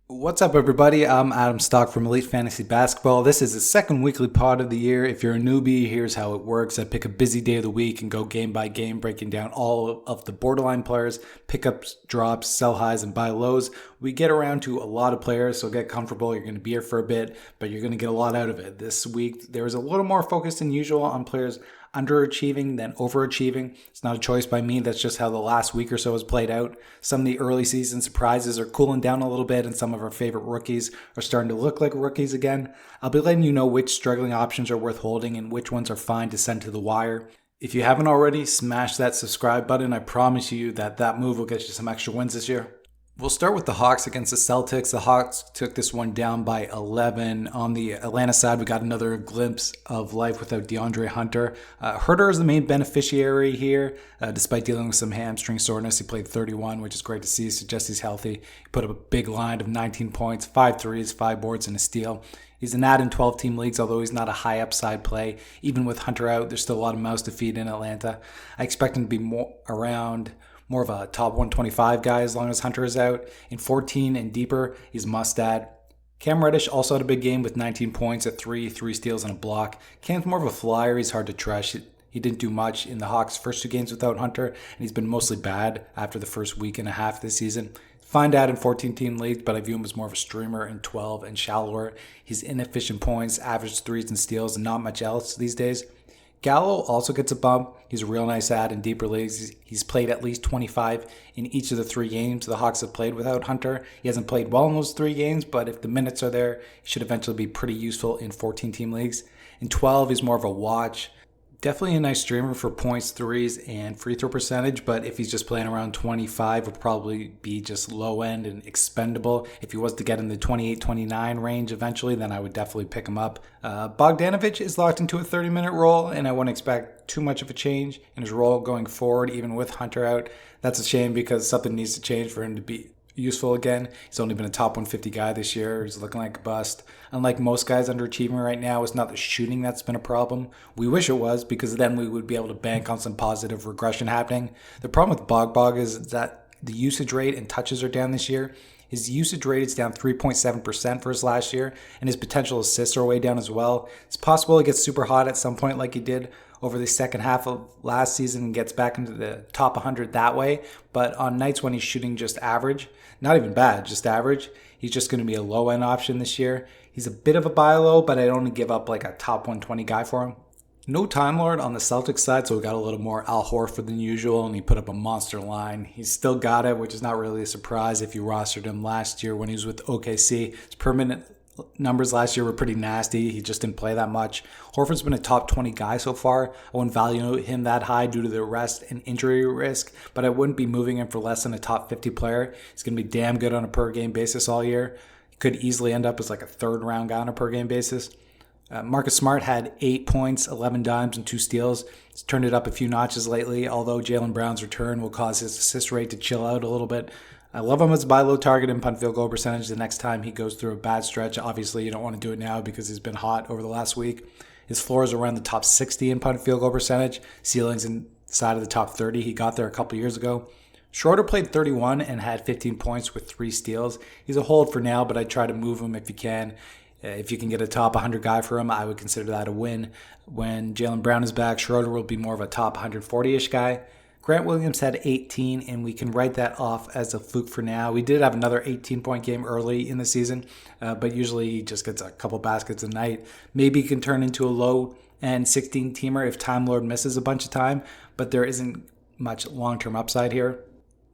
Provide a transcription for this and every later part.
What's up, everybody? I'm Adam Stock from Elite Fantasy Basketball. This is the second weekly pod of the year. If you're a newbie, here's how it works. I pick a busy day of the week and go game by game, breaking down all of the borderline players, pickups, drops, sell highs, and buy lows. We get around to a lot of players, so get comfortable. You're going to be here for a bit, but you're going to get a lot out of it. This week, there was a little more focus than usual on players underachieving than overachieving. It's not a choice by me. That's just how the last week or so has played out. Some of the early season surprises are cooling down a little bit, and some of our favorite rookies are starting to look like rookies again. I'll be letting you know which struggling options are worth holding and which ones are fine to send to the wire. If you haven't already, smash that subscribe button. I promise you that move will get you some extra wins this year. We'll start with the Hawks against the Celtics. The Hawks took this one down by 11. On the Atlanta side, we got another glimpse of life without DeAndre Hunter. Herter is the main beneficiary here. Despite dealing with some hamstring soreness, he played 31, which is great to see. Suggests he's healthy. He put up a big line of 19 points, 5 threes, 5 boards, and a steal. He's an ad in 12-team leagues, although he's not a high upside play. Even with Hunter out, there's still a lot of mouths to feed in Atlanta. I expect him to be more of a top 125 guy as long as Hunter is out. In 14 and deeper, he's must-add. Cam Reddish also had a big game with 19 points, three steals, and a block. Cam's more of a flyer. He's hard to trust. He didn't do much in the Hawks' first 2 games without Hunter, and he's been mostly bad after the first week and a half this season. Fine dad in 14-team leagues, but I view him as more of a streamer in 12 and shallower. He's inefficient points, average threes and steals, and not much else these days. Gallo also gets a bump. He's a real nice ad in deeper leagues. He's played at least 25 in each of the 3 games the Hawks have played without Hunter. He hasn't played well in those 3 games, but if the minutes are there, he should eventually be pretty useful in 14-team leagues. In 12, he's more of a watch. Definitely a nice streamer for points, threes, and free throw percentage, but if he's just playing around 25, would probably be just low end and expendable. If he was to get in the 28-29 range eventually, then I would definitely pick him up. Bogdanovich is locked into a 30-minute role, and I wouldn't expect too much of a change in his role going forward, even with Hunter out. That's a shame because something needs to change for him to be useful again. He's only been a top 150 guy this year. He's looking like a bust. Unlike most guys underachieving right now, it's not the shooting that's been a problem. We wish it was, because then we would be able to bank on some positive regression happening. The problem with Bog is that the usage rate and touches are down this year. His usage rate is down 3.7% for his last year, and his potential assists are way down as well. It's possible he gets super hot at some point like he did over the second half of last season and gets back into the top 100 that way. But on nights when he's shooting just average, not even bad, just average, he's just going to be a low-end option this year. He's a bit of a buy low, but I'd only give up like a top 120 guy for him. No Time Lord on the Celtics side, so we got a little more Al Horford than usual, and he put up a monster line. He's still got it, which is not really a surprise if you rostered him last year when he was with OKC. His permanent numbers last year were pretty nasty. He just didn't play that much. Horford's been a top 20 guy so far. I wouldn't value him that high due to the rest and injury risk, but I wouldn't be moving him for less than a top 50 player. He's going to be damn good on a per game basis all year. He could easily end up as like a 3rd round guy on a per game basis. Marcus Smart had 8 points, 11 dimes, and 2 steals. He's turned it up a few notches lately, although Jaylen Brown's return will cause his assist rate to chill out a little bit. I love him as a buy low target and punt field goal percentage the next time he goes through a bad stretch. Obviously, you don't want to do it now because he's been hot over the last week. His floor is around the top 60 in punt field goal percentage. Ceiling's inside of the top 30. He got there a couple years ago. Schroeder played 31 and had 15 points with 3 steals. He's a hold for now, but I'd try to move him if you can. If you can get a top 100 guy for him, I would consider that a win. When Jaylen Brown is back, Schroeder will be more of a top 140-ish guy. Grant Williams had 18, and we can write that off as a fluke for now. We did have another 18-point game early in the season, but usually he just gets a couple baskets a night. Maybe he can turn into a low-end 16-teamer if Time Lord misses a bunch of time, but there isn't much long-term upside here.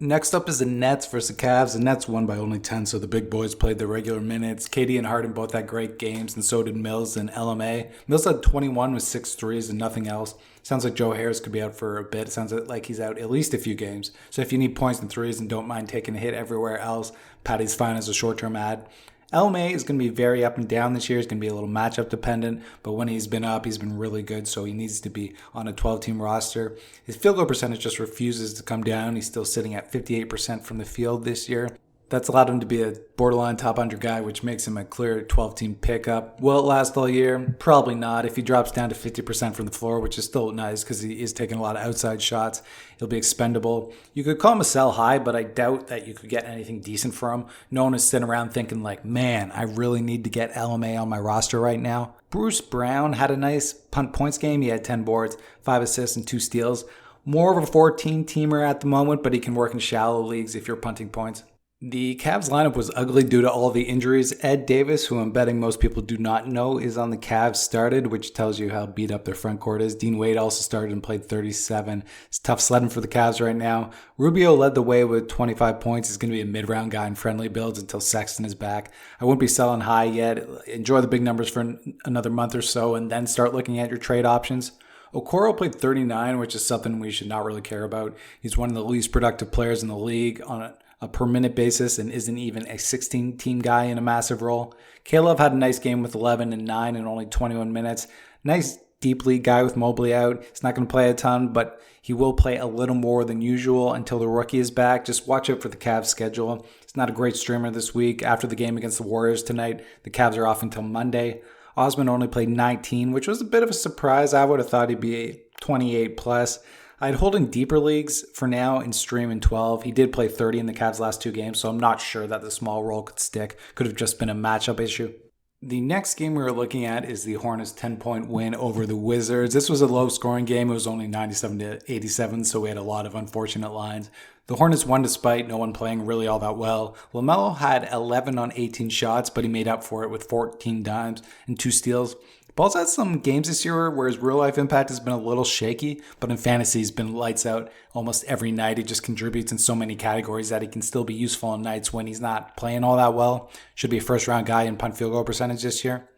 Next up is the Nets versus the Cavs. The Nets won by only 10, so the big boys played their regular minutes. KD and Harden both had great games, and so did Mills and LMA. Mills had 21 with 6 threes and nothing else. Sounds like Joe Harris could be out for a bit. It sounds like he's out at least a few games. So if you need points and threes and don't mind taking a hit everywhere else, Patty's fine as a short-term ad. LMA is going to be very up and down this year. He's going to be a little matchup dependent, but when he's been up, he's been really good, so he needs to be on a 12-team roster. His field goal percentage just refuses to come down. He's still sitting at 58% from the field this year. That's allowed him to be a borderline top 100 guy, which makes him a clear 12-team pickup. Will it last all year? Probably not. If he drops down to 50% from the floor, which is still nice because he is taking a lot of outside shots, he'll be expendable. You could call him a sell high, but I doubt that you could get anything decent for him. No one is sitting around thinking like, man, I really need to get LMA on my roster right now. Bruce Brown had a nice punt points game. He had 10 boards, 5 assists, and 2 steals. More of a 14-teamer at the moment, but he can work in shallow leagues if you're punting points. The Cavs lineup was ugly due to all the injuries. Ed Davis, who I'm betting most people do not know is on the Cavs, started, which tells you how beat up their front court is. Dean Wade also started and played 37. It's tough sledding for the Cavs right now. Rubio led the way with 25 points. He's going to be a mid-round guy in friendly builds until Sexton is back. I wouldn't be selling high yet. Enjoy the big numbers for another month or so and then start looking at your trade options. Okoro played 39, which is something we should not really care about. He's one of the least productive players in the league on a per minute basis and isn't even a 16-team guy in a massive role. Caleb had a nice game with 11 and 9 in only 21 minutes. Nice deep league guy with Mobley out. He's not going to play a ton, but he will play a little more than usual until the rookie is back. Just watch out for the Cavs schedule. It's not a great streamer this week. After the game against the Warriors tonight, the Cavs are off until Monday. Osman only played 19, which was a bit of a surprise. I would have thought he'd be 28 plus. I'd hold in deeper leagues for now and stream in 12. He did play 30 in the Cavs' last 2 games, so I'm not sure that the small role could stick. Could have just been a matchup issue. The next game we were looking at is the Hornets' 10-point win over the Wizards. This was a low-scoring game. It was only 97-87, so we had a lot of unfortunate lines. The Hornets won despite no one playing really all that well. LaMelo had 11 on 18 shots, but he made up for it with 14 dimes and 2 steals. Paul's had some games this year where his real-life impact has been a little shaky, but in fantasy he's been lights out almost every night. He just contributes in so many categories that he can still be useful on nights when he's not playing all that well. Should be a first-round guy in punt field goal percentage this year.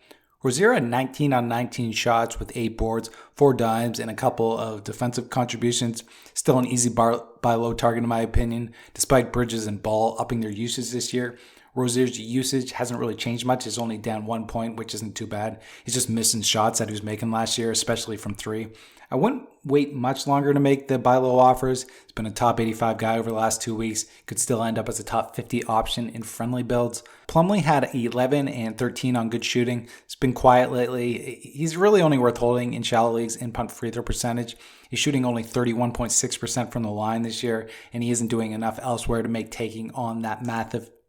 Rozier had 19 on 19 shots with 8 boards, 4 dimes, and a couple of defensive contributions. Still an easy buy low target in my opinion, despite Bridges and Ball upping their usage this year. Rozier's usage hasn't really changed much. It's only down 1 point, which isn't too bad. He's just missing shots that he was making last year, especially from 3. I wouldn't wait much longer to make the buy low offers. He's been a top 85 guy over the last 2 weeks. Could still end up as a top 50 option in friendly builds. Plumlee had 11 and 13 on good shooting. It's been quiet lately. He's really only worth holding in shallow leagues in punt free throw percentage. He's shooting only 31.6% from the line this year, and he isn't doing enough elsewhere to make taking on that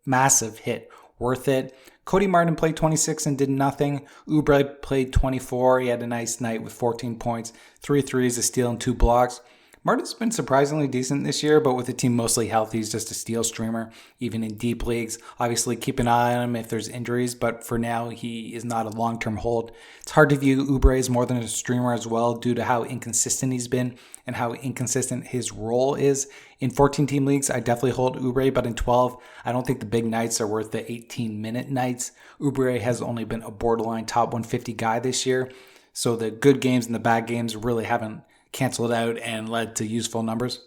massive hit worth it. Cody Martin played 26 and did nothing. Oubre played 24. He had a nice night with 14 points, 3 threes, a steal, and 2 blocks. Martin's been surprisingly decent this year, but with the team mostly healthy, he's just a steal streamer, even in deep leagues. Obviously, keep an eye on him if there's injuries, but for now, he is not a long-term hold. It's hard to view Oubre as more than a streamer as well due to how inconsistent he's been and how inconsistent his role is. In 14-team leagues, I definitely hold Oubre, but in 12, I don't think the big nights are worth the 18-minute nights. Oubre has only been a borderline top 150 guy this year, so the good games and the bad games really haven't canceled out and led to useful numbers.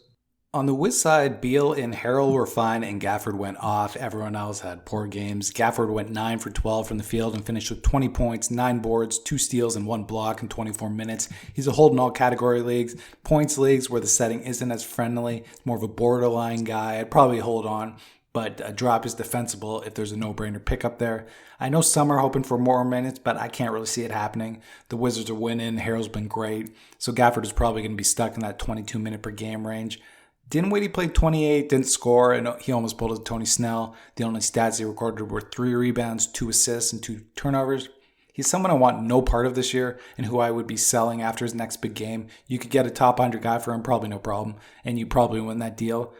On the Wiz side, Beal and Harrell were fine and Gafford went off. Everyone else had poor games. Gafford went 9 for 12 from the field and finished with 20 points, 9 boards, 2 steals, and 1 block in 24 minutes. He's a hold in all category leagues. Points leagues where the setting isn't as friendly, more of a borderline guy, I'd probably hold on, but a drop is defensible if there's a no-brainer pickup there. I know some are hoping for more minutes, but I can't really see it happening. The Wizards are winning. Harrell's been great, so Gafford is probably going to be stuck in that 22-minute per game range. Dinwiddie played 28, didn't score, and he almost pulled a Tony Snell. The only stats he recorded were 3 rebounds, 2 assists, and 2 turnovers. He's someone I want no part of this year and who I would be selling after his next big game. You could get a top 100 guy for him, probably no problem, and you probably win that deal.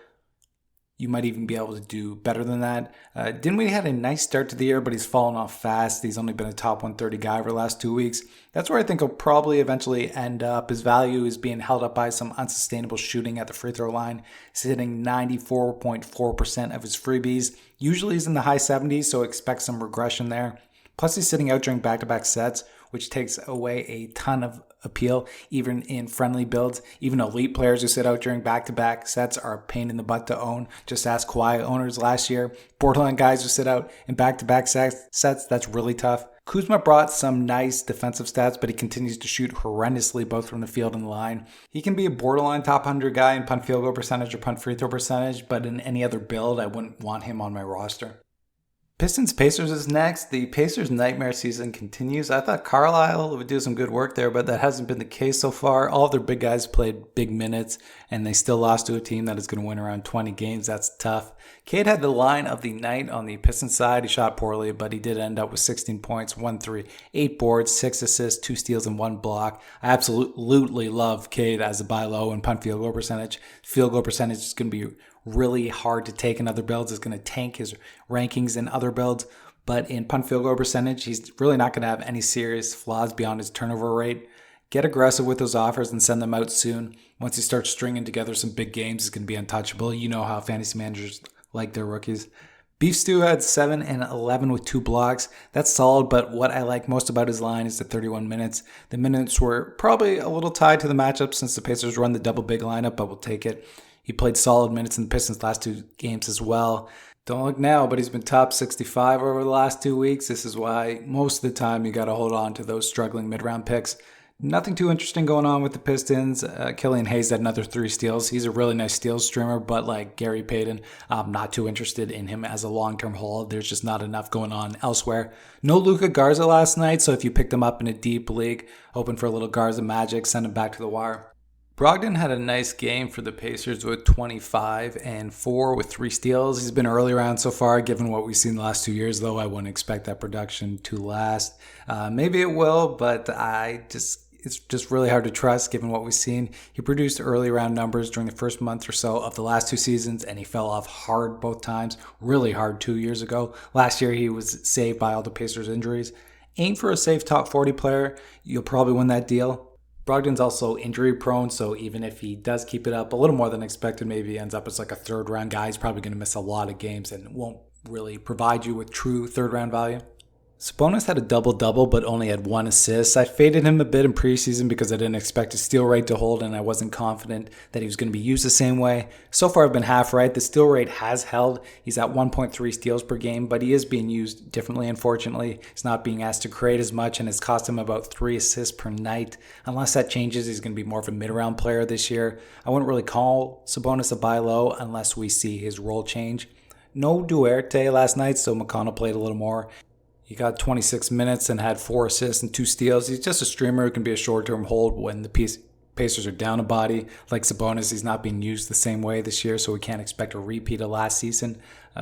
You might even be able to do better than that. Dinwiddie had a nice start to the year, but he's fallen off fast. He's only been a top 130 guy over the last 2 weeks. That's where I think he'll probably eventually end up. His value is being held up by some unsustainable shooting at the free throw line. He's hitting 94.4% of his freebies. Usually he's in the high 70s, so expect some regression there. Plus he's sitting out during back-to-back sets, which takes away a ton of appeal, even in friendly builds. Even elite players who sit out during back-to-back sets are a pain in the butt to own. Just ask Kawhi owners last year. Borderline guys who sit out in back-to-back sets, that's really tough. Kuzma brought some nice defensive stats, but he continues to shoot horrendously both from the field and the line. He can be a borderline top 100 guy in punt field goal percentage or punt free throw percentage, but in any other build, I wouldn't want him on my roster. Pistons Pacers is next. The Pacers' nightmare season continues. I thought Carlisle would do some good work there, but that hasn't been the case so far. All of their big guys played big minutes, and they still lost to a team that is going to win around 20 games. That's tough. Cade had the line of the night on the Pistons side. He shot poorly, but he did end up with 16 points, 1 3, 8 boards, 6 assists, 2 steals, and 1 block. I absolutely love Cade as a buy low and punt field goal percentage. Field goal percentage is going to be really hard to take in other builds. It's going to tank his rankings in other builds. But in punt field goal percentage, he's really not going to have any serious flaws beyond his turnover rate. Get aggressive with those offers and send them out soon. Once he starts stringing together some big games, he's going to be untouchable. You know how fantasy managers like their rookies. Beef Stew had 7 and 11 with 2 blocks. That's solid, but what I like most about his line is the 31 minutes. The minutes were probably a little tied to the matchup since the Pacers run the double big lineup, but we'll take it. He played solid minutes in the Pistons' last 2 games as well. Don't look now, but he's been top 65 over the last 2 weeks. This is why most of the time you got to hold on to those struggling mid-round picks. Nothing too interesting going on with the Pistons. Killian Hayes had another 3 steals. He's a really nice steals streamer, but like Gary Payton, I'm not too interested in him as a long-term hold. There's just not enough going on elsewhere. No Luka Garza last night, so if you picked him up in a deep league, hoping for a little Garza magic, send him back to the wire. Brogdon had a nice game for the Pacers with 25 and 4 with 3 steals. He's been early round so far, given what we've seen the last 2 years, though I wouldn't expect that production to last. Maybe it will, but it's just really hard to trust given what we've seen. He produced early round numbers during the first month or so of the last 2 seasons, and he fell off hard both times, really hard 2 years ago. Last year, he was saved by all the Pacers' injuries. Aim for a safe top 40 player. You'll probably win that deal. Brogdon's also injury prone, so even if he does keep it up a little more than expected, maybe he ends up as like a third round guy. He's probably going to miss a lot of games and won't really provide you with true third round value. Sabonis had a double-double but only had 1 assist. I faded him a bit in preseason because I didn't expect his steal rate to hold and I wasn't confident that he was going to be used the same way. So far I've been half right. The steal rate has held. He's at 1.3 steals per game, but he is being used differently, unfortunately. He's not being asked to create as much and it's cost him about 3 assists per night. Unless that changes, he's going to be more of a mid-round player this year. I wouldn't really call Sabonis a buy low unless we see his role change. No Duarte last night, so McConnell played a little more. He got 26 minutes and had 4 assists and 2 steals. He's just a streamer who can be a short-term hold when the Pacers are down a body. Like Sabonis, he's not being used the same way this year, so we can't expect a repeat of last season.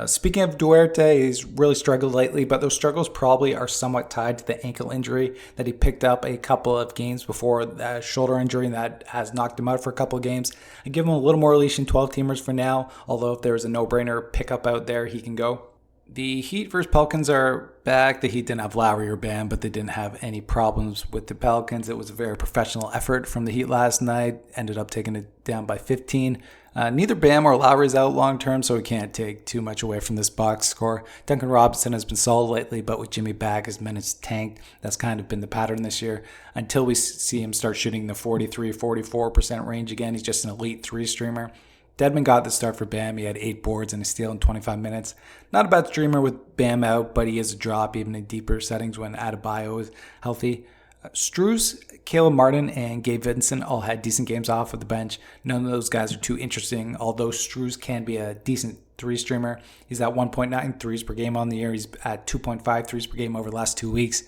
Speaking of Duarte, he's really struggled lately, but those struggles probably are somewhat tied to the ankle injury that he picked up a couple of games before that shoulder injury that has knocked him out for a couple of games. I give him a little more leash in 12-teamers for now, although if there's a no-brainer pickup out there, he can go. The Heat versus Pelicans are back. The Heat didn't have Lowry or Bam, but they didn't have any problems with the Pelicans. It was a very professional effort from the Heat last night. Ended up taking it down by 15. Neither Bam or Lowry is out long term, so we can't take too much away from this box score. Duncan Robinson has been solid lately, but with Jimmy back, his minutes tanked. That's kind of been the pattern this year. Until we see him start shooting the 43-44% range again, he's just an elite 3 streamer. Dedmon got the start for Bam. He had 8 boards and a steal in 25 minutes. Not a bad streamer with Bam out, but he is a drop even in deeper settings when Adebayo is healthy. Strus, Caleb Martin, and Gabe Vincent all had decent games off of the bench. None of those guys are too interesting, although Strus can be a decent 3 streamer. He's at 1.9 threes per game on the year. He's at 2.5 threes per game over the last 2 weeks.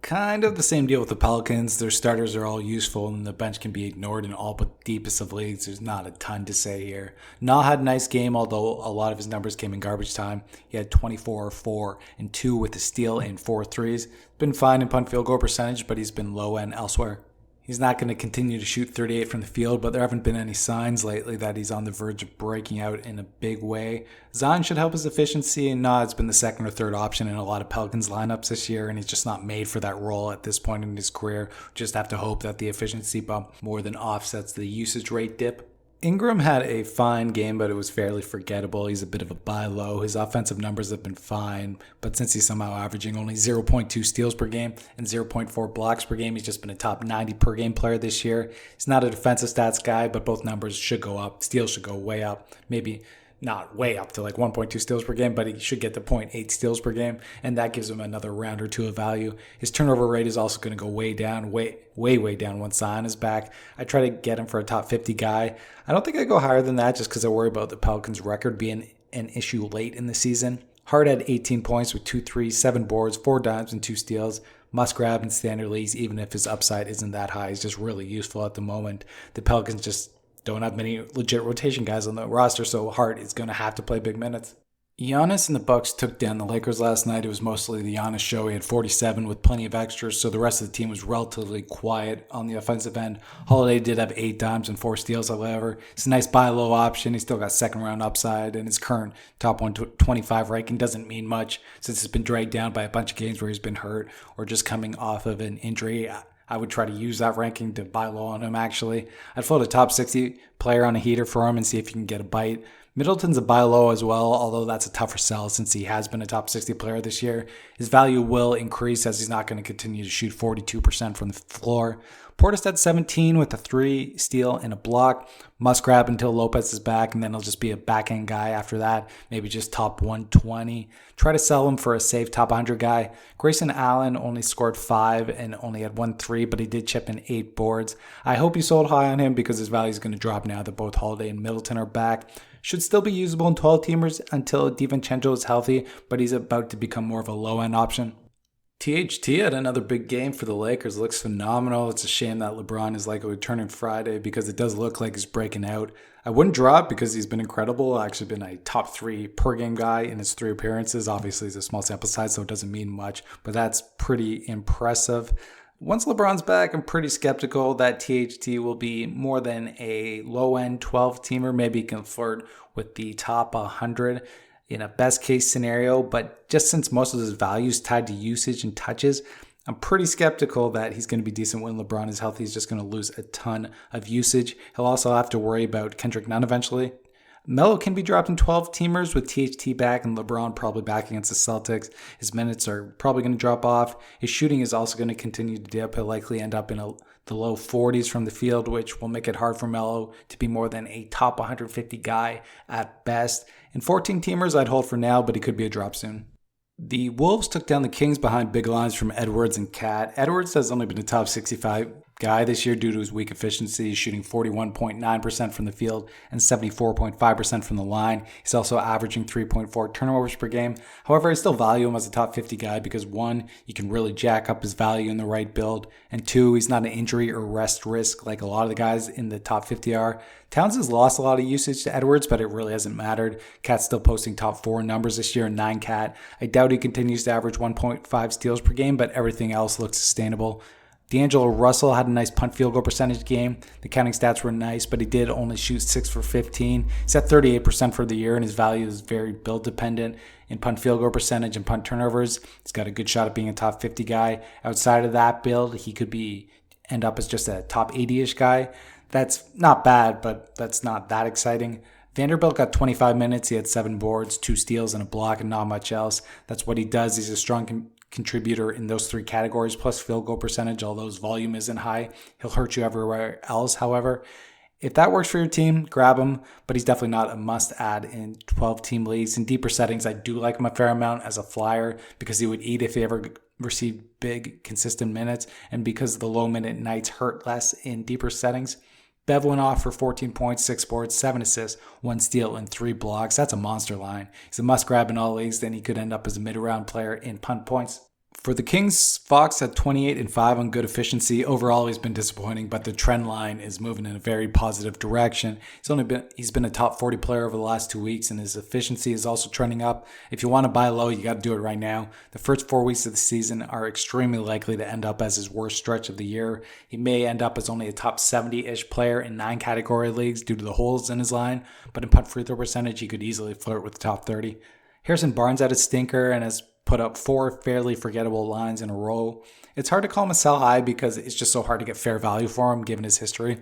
Kind of the same deal with the Pelicans. Their starters are all useful and the bench can be ignored in all but deepest of leagues. There's not a ton to say here. Na had a nice game, although a lot of his numbers came in garbage time. He had 24, 4, and 2 with a steal and 4 threes. Been fine in punt field goal percentage, but he's been low end elsewhere. He's not going to continue to shoot 38 from the field, but there haven't been any signs lately that he's on the verge of breaking out in a big way. Zion should help his efficiency, and Nah has been the second or third option in a lot of Pelicans lineups this year, and he's just not made for that role at this point in his career. Just have to hope that the efficiency bump more than offsets the usage rate dip. Ingram had a fine game, but it was fairly forgettable. He's a bit of a buy low. His offensive numbers have been fine, but since he's somehow averaging only 0.2 steals per game and 0.4 blocks per game, he's just been a top 90 per game player this year. He's not a defensive stats guy, but both numbers should go up. Steals should go way up. Maybe not way up to like 1.2 steals per game, but he should get to 0.8 steals per game, and that gives him another round or two of value. His turnover rate is also going to go way down, way down once Zion is back. I try to get him for a top 50 guy. I don't think I go higher than that just because I worry about the Pelicans' record being an issue late in the season. Hart had 18 points with 2 threes, 7 boards, 4 dimes, and 2 steals. Must grab in standard leagues, even if his upside isn't that high. He's just really useful at the moment. The Pelicans just don't have many legit rotation guys on the roster, so Hart is going to have to play big minutes. Giannis and the Bucks took down the Lakers last night. It was mostly the Giannis show. He had 47 with plenty of extras, so the rest of the team was relatively quiet on the offensive end. Holiday did have 8 dimes and 4 steals, however. It's a nice buy low option. He's still got second round upside, and his current top 125 ranking doesn't mean much since it's been dragged down by a bunch of games where he's been hurt or just coming off of an injury. I would try to use that ranking to buy low on him, actually. I'd float a top 60 player on a heater for him and see if you can get a bite. Middleton's a buy low as well, although that's a tougher sell since he has been a top 60 player this year. His value will increase as he's not going to continue to shoot 42% from the floor. Portis had 17 with a 3 steal and a block. Must grab until Lopez is back, and then he'll just be a back-end guy after that. Maybe just top 120. Try to sell him for a safe top 100 guy. Grayson Allen only scored 5 and only had 1 3, but he did chip in 8 boards. I hope you sold high on him because his value is going to drop now that both Holiday and Middleton are back. Should still be usable in 12-teamers until DiVincenzo is healthy, but he's about to become more of a low-end option. THT had another big game for the Lakers. It looks phenomenal. It's a shame that LeBron is likely returning Friday because it does look like he's breaking out. I wouldn't drop because he's been incredible. Actually been a top 3 per game guy in his 3 appearances. Obviously, it's a small sample size, so it doesn't mean much, but that's pretty impressive. Once LeBron's back, I'm pretty skeptical that THT will be more than a low-end 12-teamer. Maybe he can flirt with the top 100 in a best-case scenario, but just since most of his value is tied to usage and touches, I'm pretty skeptical that he's going to be decent when LeBron is healthy. He's just going to lose a ton of usage. He'll also have to worry about Kendrick Nunn eventually. Melo can be dropped in 12-teamers with THT back and LeBron probably back against the Celtics. His minutes are probably going to drop off. His shooting is also going to continue to dip. He'll likely end up in the low 40s from the field, which will make it hard for Melo to be more than a top 150 guy at best. In 14-teamers, I'd hold for now, but he could be a drop soon. The Wolves took down the Kings behind big lines from Edwards and Cat. Edwards has only been a top 65 guy this year due to his weak efficiency. He's shooting 41.9% from the field and 74.5% from the line. He's also averaging 3.4 turnovers per game. However, I still value him as a top 50 guy because 1, you can really jack up his value in the right build, and 2, he's not an injury or rest risk like a lot of the guys in the top 50 are. Towns has lost a lot of usage to Edwards, but it really hasn't mattered. Cat's still posting top 4 numbers this year in 9 Cat. I doubt he continues to average 1.5 steals per game, but everything else looks sustainable. D'Angelo Russell had a nice punt field goal percentage game. The counting stats were nice, but he did only shoot 6 for 15. He's at 38% for the year, and his value is very build dependent in punt field goal percentage and punt turnovers. He's got a good shot at being a top 50 guy. Outside of that build, he could end up as just a top 80-ish guy. That's not bad, but that's not that exciting. Vanderbilt got 25 minutes. He had 7 boards, 2 steals, and a block, and not much else. That's what he does. He's a strong contributor in those 3 categories, plus field goal percentage, although his volume isn't high. He'll hurt you everywhere else, however. If that works for your team, grab him, but he's definitely not a must-add in 12-team leagues. In deeper settings, I do like him a fair amount as a flyer because he would eat if he ever received big, consistent minutes, and because the low-minute nights hurt less in deeper settings. Bev went off for 14 points, 6 boards, 7 assists, 1 steal, and 3 blocks. That's a monster line. He's a must-grab in all leagues. Then he could end up as a mid-round player in punt points. For the Kings, Fox had 28 and 5 on good efficiency. Overall, he's been disappointing, but the trend line is moving in a very positive direction. He's been a top 40 player over the last 2 weeks, and his efficiency is also trending up. If you want to buy low, you got to do it right now. The first 4 weeks of the season are extremely likely to end up as his worst stretch of the year. He may end up as only a top 70-ish player in 9 category leagues due to the holes in his line, but in punt free throw percentage, he could easily flirt with the top 30. Harrison Barnes had a stinker and has put up 4 fairly forgettable lines in a row. It's hard to call him a sell high because it's just so hard to get fair value for him given his history.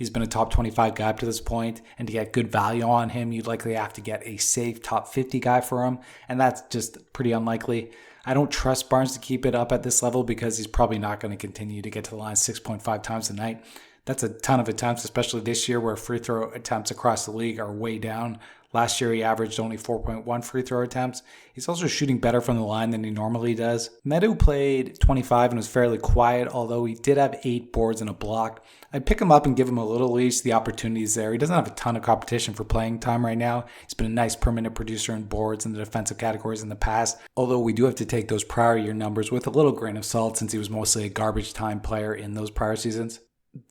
He's been a top 25 guy up to this point, and to get good value on him, you'd likely have to get a safe top 50 guy for him, and that's just pretty unlikely. I don't trust Barnes to keep it up at this level because he's probably not going to continue to get to the line 6.5 times a night. That's a ton of attempts, especially this year where free throw attempts across the league are way down. Last year, he averaged only 4.1 free throw attempts. He's also shooting better from the line than he normally does. Meadow played 25 and was fairly quiet, although he did have 8 boards and a block. I'd pick him up and give him a little leash. The opportunity's there. He doesn't have a ton of competition for playing time right now. He's been a nice per-minute producer in boards in the defensive categories in the past, although we do have to take those prior year numbers with a little grain of salt since he was mostly a garbage time player in those prior seasons.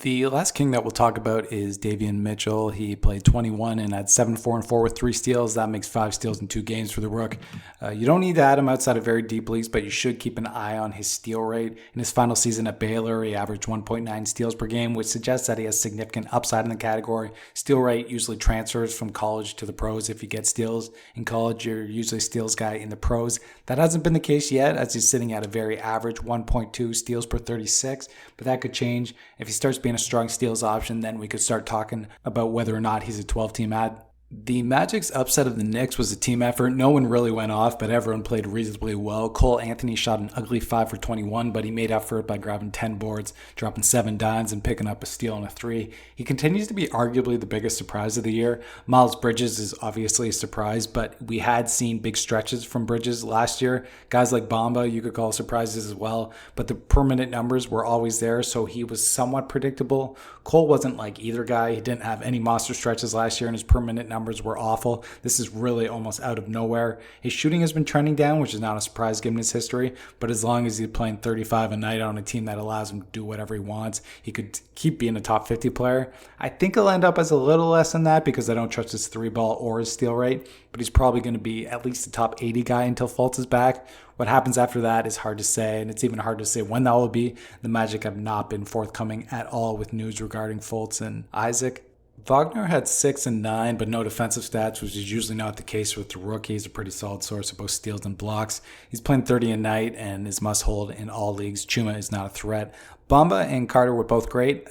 The last king that we'll talk about is Davion Mitchell. He played 21 and had 7, 4, and 4 with 3 steals. That makes 5 steals in 2 games for the Rook. You don't need to add him outside of very deep leagues, but you should keep an eye on his steal rate. In his final season at Baylor, he averaged 1.9 steals per game, which suggests that he has significant upside in the category. Steal rate usually transfers from college to the pros. If you get steals in college, you're usually a steals guy in the pros. That hasn't been the case yet, as he's sitting at a very average 1.2 steals per 36, but that could change. If he starts being a strong steals option, then we could start talking about whether or not he's a 12-team ad. The Magic's upset of the Knicks was a team effort. No one really went off, but everyone played reasonably well. Cole Anthony shot an ugly 5 for 21, but he made up for it by grabbing 10 boards, dropping 7 dimes, and picking up a steal and a 3. He continues to be arguably the biggest surprise of the year. Miles Bridges is obviously a surprise, but we had seen big stretches from Bridges last year. Guys like Bamba, you could call surprises as well, but the per-minute numbers were always there, so he was somewhat predictable. Cole wasn't like either guy. He didn't have any monster stretches last year, and his per-minute numbers were awful. This is really almost out of nowhere. His shooting has been trending down, which is not a surprise given his history, but as long as he's playing 35 a night on a team that allows him to do whatever he wants, he could keep being a top 50 player. I think he'll end up as a little less than that because I don't trust his 3-ball or his steal rate, but he's probably going to be at least a top 80 guy until Fultz is back. What happens after that is hard to say, and it's even hard to say when that will be. The Magic have not been forthcoming at all with news regarding Fultz and Isaac. Wagner had 6 and 9, but no defensive stats, which is usually not the case with the rookie. He's a pretty solid source of both steals and blocks. He's playing 30 a night and is must-hold in all leagues. Chuma is not a threat. Bamba and Carter were both great.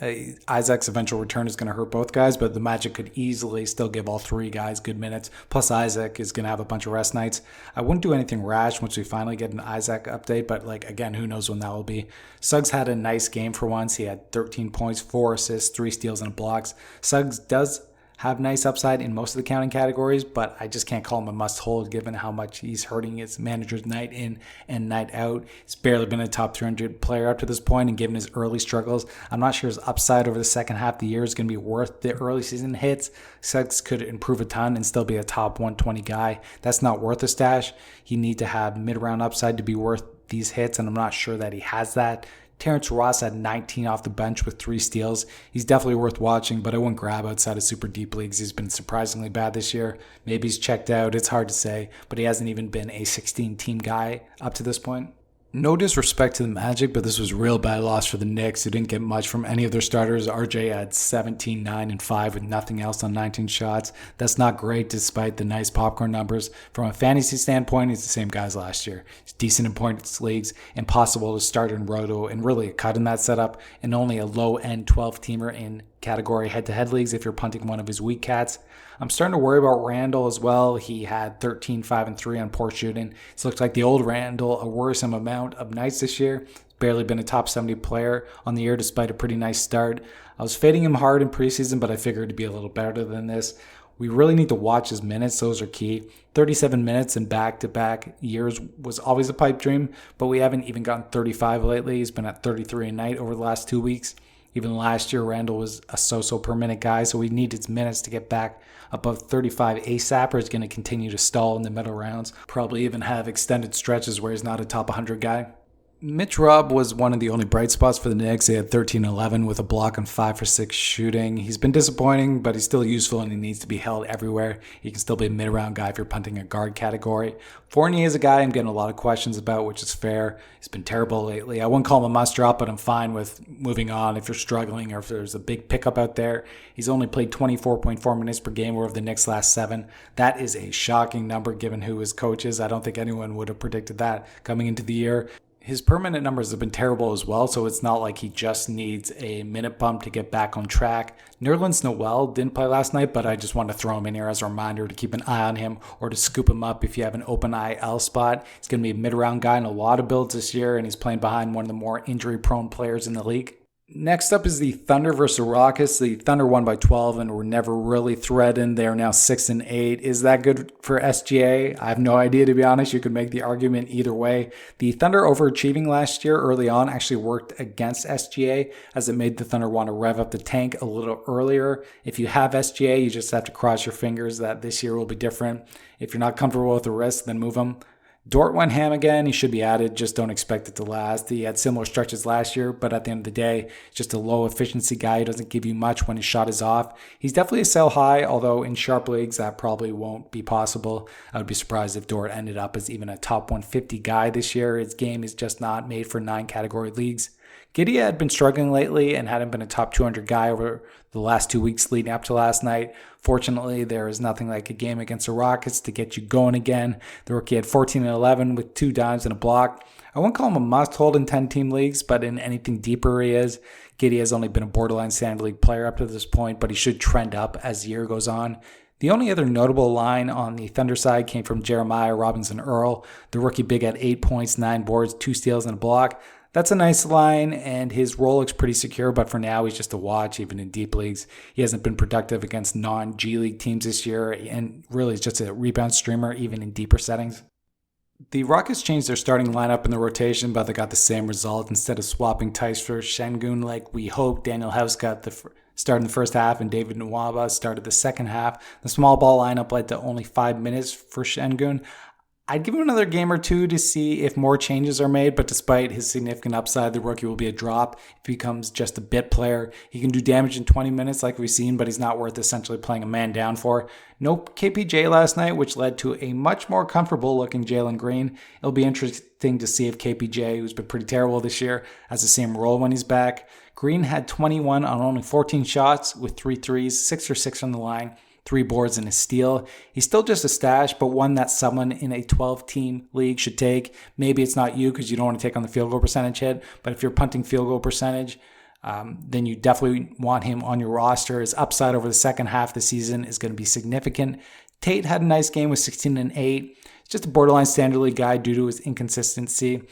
Isaac's eventual return is going to hurt both guys, but the Magic could easily still give all 3 guys good minutes. Plus, Isaac is going to have a bunch of rest nights. I wouldn't do anything rash once we finally get an Isaac update, but again, who knows when that will be. Suggs had a nice game for once. He had 13 points, 4 assists, 3 steals, and blocks. Suggs does have nice upside in most of the counting categories, but I just can't call him a must-hold given how much he's hurting his managers night in and night out. He's barely been a top 300 player up to this point, and given his early struggles, I'm not sure his upside over the second half of the year is going to be worth the early season hits. Suggs could improve a ton and still be a top 120 guy. That's not worth a stash. You need to have mid-round upside to be worth these hits, and I'm not sure that he has that. Terrence Ross had 19 off the bench with 3 steals. He's definitely worth watching, but I wouldn't grab outside of super deep leagues. He's been surprisingly bad this year. Maybe he's checked out. It's hard to say, but he hasn't even been a 16-team guy up to this point. No disrespect to the Magic, but this was a real bad loss for the Knicks, who didn't get much from any of their starters. RJ had 17, 9, and 5 with nothing else on 19 shots. That's not great despite the nice popcorn numbers. From a fantasy standpoint, he's the same guy as last year. He's decent in points leagues, impossible to start in Roto, and really a cut in that setup, and only a low-end 12-teamer in category head-to-head leagues if you're punting one of his weak cats. I'm starting to worry about Randall as well. He had 13, 5, and 3 on poor shooting. It's looked like the old Randall, a worrisome amount of nights this year. Barely been a top 70 player on the year despite a pretty nice start. I was fading him hard in preseason, but I figured to be a little better than this. We really need to watch his minutes. Those are key. 37 minutes in back-to-back years was always a pipe dream, but we haven't even gotten 35 lately. He's been at 33 a night over the last 2 weeks. Even last year, Randall was a so-so per minute guy, so we need his minutes to get back above 35 ASAP, or he's going to continue to stall in the middle rounds. Probably even have extended stretches where he's not a top 100 guy. Mitch Robb was one of the only bright spots for the Knicks. He had 13-11 with a block and 5 for 6 shooting. He's been disappointing, but he's still useful and he needs to be held everywhere. He can still be a mid-round guy if you're punting a guard category. Fournier is a guy I'm getting a lot of questions about, which is fair. He's been terrible lately. I wouldn't call him a must-drop, but I'm fine with moving on if you're struggling or if there's a big pickup out there. He's only played 24.4 minutes per game over the Knicks' last 7. That is a shocking number given who his coach is. I don't think anyone would have predicted that coming into the year. His permanent numbers have been terrible as well, so it's not like he just needs a minute bump to get back on track. Nerlens Noel didn't play last night, but I just wanted to throw him in here as a reminder to keep an eye on him or to scoop him up if you have an open IL spot. He's going to be a mid-round guy in a lot of builds this year, and he's playing behind one of the more injury-prone players in the league. Next up is the Thunder versus the Rockets. The Thunder won by 12 and were never really threatened. They are now 6-8. Is that good for SGA? I have no idea, to be honest. You could make the argument either way. The Thunder overachieving last year early on actually worked against SGA, as it made the Thunder want to rev up the tank a little earlier. If you have SGA, you just have to cross your fingers that this year will be different. If you're not comfortable with the risk, then move him. Dort went ham again. He should be added. Just don't expect it to last. He had similar stretches last year, but at the end of the day, just a low efficiency guy. He doesn't give you much when his shot is off. He's definitely a sell high, although in sharp leagues, that probably won't be possible. I would be surprised if Dort ended up as even a top 150 guy this year. His game is just not made for 9-category leagues. Giddey had been struggling lately and hadn't been a top 200 guy over the last 2 weeks leading up to last night. Fortunately, there is nothing like a game against the Rockets to get you going again. The rookie had 14 and 11 with 2 dimes and a block. I wouldn't call him a must-hold in 10-team leagues, but in anything deeper he is. Giddey has only been a borderline standard league player up to this point, but he should trend up as the year goes on. The only other notable line on the Thunder side came from Jeremiah Robinson-Earl. The rookie big had 8 points, 9 boards, 2 steals, and a block. That's a nice line, and his role looks pretty secure, but for now, he's just a watch, even in deep leagues. He hasn't been productive against non-G League teams this year, and really is just a rebound streamer, even in deeper settings. The Rockets changed their starting lineup in the rotation, but they got the same result. Instead of swapping Tice for Şengün like we hoped, Daniel House got the start in the first half, and David Nwaba started the second half. The small ball lineup led to only 5 minutes for Şengün. I'd give him another game or two to see if more changes are made, but despite his significant upside, the rookie will be a drop if he becomes just a bit player. He can do damage in 20 minutes like we've seen, but he's not worth essentially playing a man down for. No KPJ last night, which led to a much more comfortable looking Jalen Green. It'll be interesting to see if KPJ, who's been pretty terrible this year, has the same role when he's back. Green had 21 on only 14 shots with 3 threes, 6 for 6 on the line. 3 boards and a steal. He's still just a stash, but one that someone in a 12-team league should take. Maybe it's not you because you don't want to take on the field goal percentage hit, but if you're punting field goal percentage, then you definitely want him on your roster. His upside over the second half of the season is going to be significant. Tate had a nice game with 16 and 8. He's just a borderline standard league guy due to his inconsistency.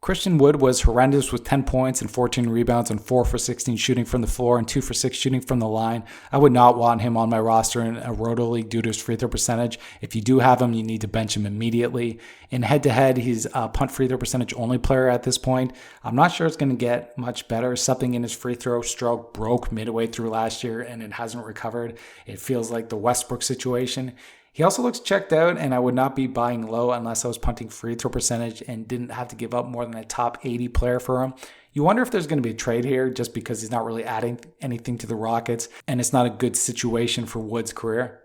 Christian Wood was horrendous with 10 points and 14 rebounds and 4 for 16 shooting from the floor and 2 for 6 shooting from the line. I would not want him on my roster in a roto league due to his free throw percentage. If you do have him, you need to bench him immediately. In head-to-head, he's a punt free throw percentage only player at this point. I'm not sure it's going to get much better. Something in his free throw stroke broke midway through last year and it hasn't recovered. It feels like the Westbrook situation. He also looks checked out, and I would not be buying low unless I was punting free throw percentage and didn't have to give up more than a top 80 player for him. You wonder if there's going to be a trade here just because he's not really adding anything to the Rockets, and it's not a good situation for Wood's career.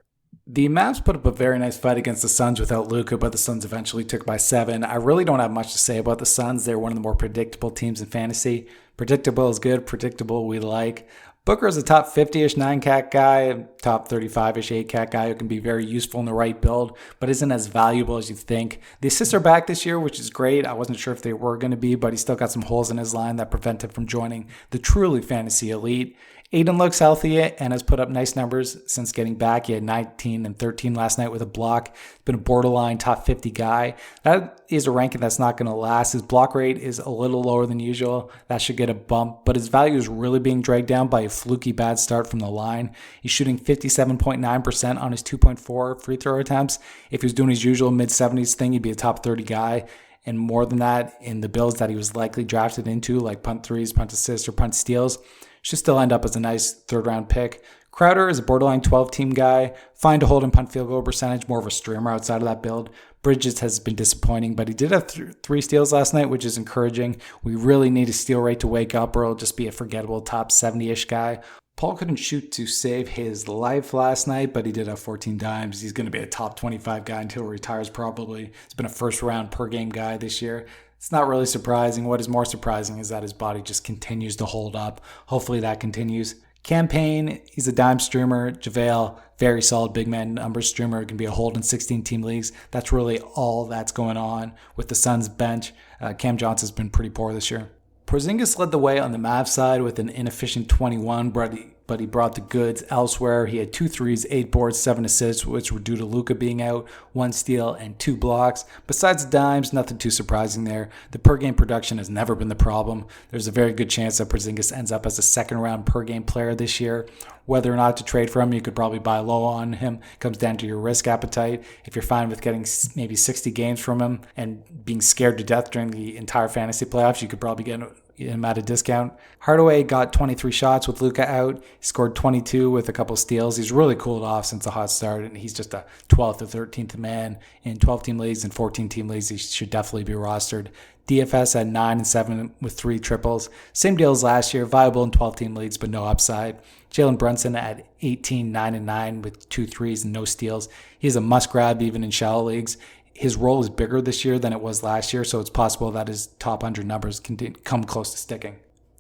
The Mavs put up a very nice fight against the Suns without Luka, but the Suns eventually took by 7. I really don't have much to say about the Suns. They're one of the more predictable teams in fantasy. Predictable is good. Predictable we like. Booker is a top 50-ish 9-cat guy, top 35-ish 8-cat guy who can be very useful in the right build, but isn't as valuable as you think. The assists are back this year, which is great. I wasn't sure if they were going to be, but he's still got some holes in his line that prevent him from joining the truly fantasy elite. Aiden looks healthy and has put up nice numbers since getting back. He had 19 and 13 last night with a block. He's been a borderline top 50 guy. That is a ranking that's not going to last. His block rate is a little lower than usual. That should get a bump, but his value is really being dragged down by a fluky bad start from the line. He's shooting 57.9% on his 2.4 free throw attempts. If he was doing his usual mid-70s thing, he'd be a top 30 guy. And more than that, in the builds that he was likely drafted into, like punt threes, punt assists, or punt steals, should still end up as a nice third-round pick. Crowder is a borderline 12-team guy. Fine to hold in punt field goal percentage, more of a streamer outside of that build. Bridges has been disappointing, but he did have 3 steals last night, which is encouraging. We really need a steal rate to wake up, or he'll just be a forgettable top 70-ish guy. Paul couldn't shoot to save his life last night, but he did have 14 dimes. He's going to be a top 25 guy until he retires probably. He's been a first-round per-game guy this year. It's not really surprising. What is more surprising is that his body just continues to hold up. Hopefully that continues. Campaign, he's a dime streamer. JaVale, very solid big man numbers streamer. Can be a hold in 16-team leagues. That's really all that's going on with the Suns bench. Cam Johnson's been pretty poor this year. Porzingis led the way on the Mavs side with an inefficient 21, but he brought the goods elsewhere. He had 2 threes, 8 boards, 7 assists, which were due to Luka being out, 1 steal, and 2 blocks. Besides the dimes, nothing too surprising there. The per-game production has never been the problem. There's a very good chance that Porzingis ends up as a second-round per-game player this year. Whether or not to trade for him, you could probably buy low on him. It comes down to your risk appetite. If you're fine with getting maybe 60 games from him and being scared to death during the entire fantasy playoffs, you could probably get him at a discount. Hardaway got 23 shots with Luka out. He scored 22 with a couple steals. He's really cooled off since the hot start, and he's just a 12th or 13th man in 12-team leagues and 14-team leagues. He should definitely be rostered. DFS had 9 and 7 with 3 triples. Same deal as last year, viable in 12-team leagues, but no upside. Jalen Brunson at 18, 9 and 9 with 2 threes and no steals. He's a must-grab even in shallow leagues. His role is bigger this year than it was last year, so it's possible that his top 100 numbers can come close to sticking.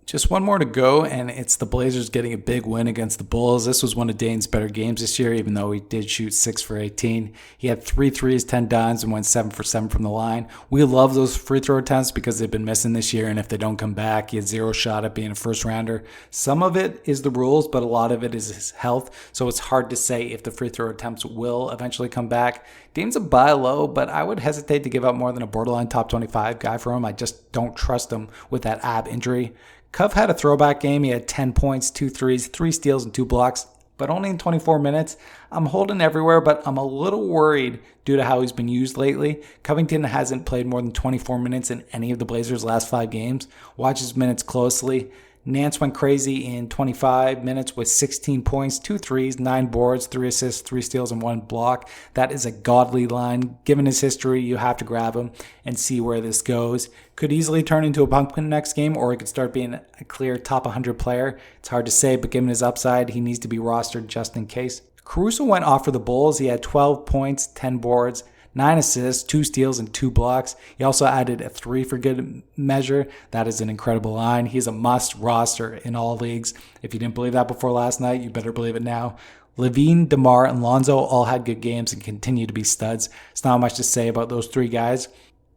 Just one more to go, and it's the Blazers getting a big win against the Bulls. This was one of Dane's better games this year, even though he did shoot 6 for 18. He had 3 threes, 10 dimes, and went 7 for 7 from the line. We love those free throw attempts because they've been missing this year, and if they don't come back, he had 0 shot at being a first rounder. Some of it is the rules, but a lot of it is his health, so it's hard to say if the free throw attempts will eventually come back. Dane's a buy low, but I would hesitate to give up more than a borderline top 25 guy for him. I just don't trust him with that ab injury. Cove had a throwback game. He had 10 points, 2 threes, 3 steals, and 2 blocks, but only in 24 minutes. I'm holding everywhere, but I'm a little worried due to how he's been used lately. Covington hasn't played more than 24 minutes in any of the Blazers' last 5 games. Watch his minutes closely. Nance went crazy in 25 minutes with 16 points, 2 threes, 9 boards, 3 assists, 3 steals, and 1 block. That is a godly line. Given his history, you have to grab him and see where this goes. Could easily turn into a pumpkin next game, or he could start being a clear top 100 player. It's hard to say, but given his upside, he needs to be rostered just in case. Caruso went off for the Bulls. He had 12 points, 10 boards, 9 assists, 2 steals, and 2 blocks. He also added a 3 for good measure. That is an incredible line. He's a must roster in all leagues. If you didn't believe that before last night, you better believe it now. Levine, DeMar, and Lonzo all had good games and continue to be studs. It's not much to say about those 3 guys.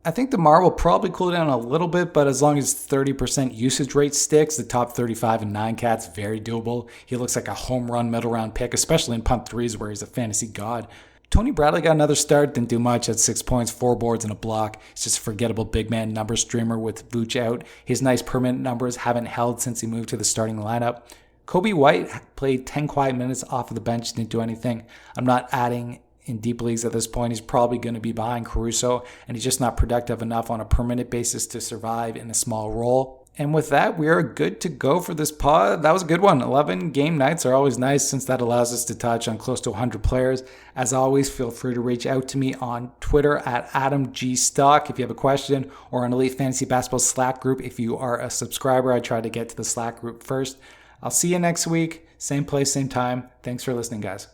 I think DeMar will probably cool down a little bit, but as long as 30% usage rate sticks, the top 35 and 9 cat's very doable. He looks like a home run middle round pick, especially in pump threes where he's a fantasy god. Tony Bradley got another start, didn't do much, had 6 points, 4 boards, and a block. He's just a forgettable big man number streamer with Vooch out. His nice permanent numbers haven't held since he moved to the starting lineup. Kobe White played 10 quiet minutes off of the bench, didn't do anything. I'm not adding in deep leagues at this point. He's probably going to be behind Caruso, and he's just not productive enough on a permanent basis to survive in a small role. And with that, we are good to go for this pod. That was a good one. 11 game nights are always nice since that allows us to touch on close to 100 players. As always, feel free to reach out to me on Twitter at AdamGStock if you have a question, or on Elite Fantasy Basketball Slack group if you are a subscriber. I try to get to the Slack group first. I'll see you next week. Same place, same time. Thanks for listening, guys.